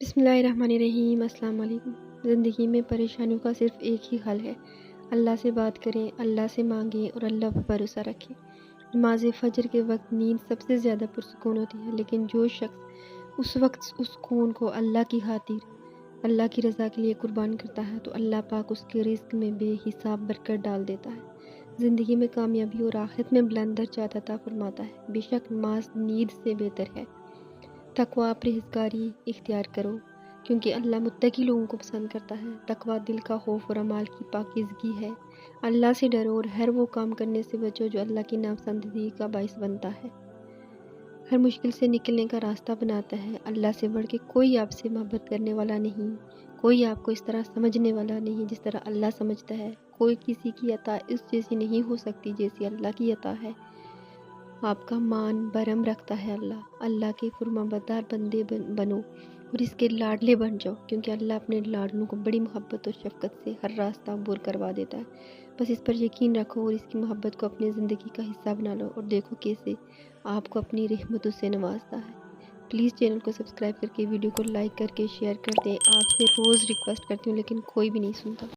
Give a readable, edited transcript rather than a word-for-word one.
بسم اللہ الرحمن الرحیم۔ السلام علیکم۔ زندگی میں پریشانیوں کا صرف ایک ہی حل ہے، اللہ سے بات کریں، اللہ سے مانگیں اور اللہ پر بھروسہ رکھیں۔ نماز فجر کے وقت نیند سب سے زیادہ پرسکون ہوتی ہے، لیکن جو شخص اس وقت اس سکون کو اللہ کی خاطر، اللہ کی رضا کے لیے قربان کرتا ہے تو اللہ پاک اس کے رزق میں بے حساب برکت ڈال دیتا ہے، زندگی میں کامیابی اور آخرت میں بلند درجات عطا فرماتا ہے۔ بے شک نماز نیند سے بہتر ہے۔ تقویٰ پرہیزگاری اختیار کرو، کیونکہ اللہ متقی لوگوں کو پسند کرتا ہے۔ تقویٰ دل کا خوف اور اعمال کی پاکیزگی ہے۔ اللہ سے ڈرو اور ہر وہ کام کرنے سے بچو جو اللہ کی ناپسندیدگی کا باعث بنتا ہے، ہر مشکل سے نکلنے کا راستہ بناتا ہے۔ اللہ سے بڑھ کے کوئی آپ سے محبت کرنے والا نہیں، کوئی آپ کو اس طرح سمجھنے والا نہیں جس طرح اللہ سمجھتا ہے۔ کوئی کسی کی عطا اس جیسی نہیں ہو سکتی جیسی اللہ کی عطا ہے۔ آپ کا مان برہم رکھتا ہے اللہ کے فرمانبردار بندے بنو اور اس کے لاڈلے بن جاؤ، کیونکہ اللہ اپنے لاڈلوں کو بڑی محبت اور شفقت سے ہر راستہ عبور کروا دیتا ہے۔ بس اس پر یقین رکھو اور اس کی محبت کو اپنی زندگی کا حصہ بنا لو اور دیکھو کیسے آپ کو اپنی رحمتوں سے نوازتا ہے۔ پلیز چینل کو سبسکرائب کر کے ویڈیو کو لائک کر کے شیئر کر دیں۔ آپ سے روز ریکویسٹ کرتی ہوں لیکن کوئی بھی نہیں سنتا۔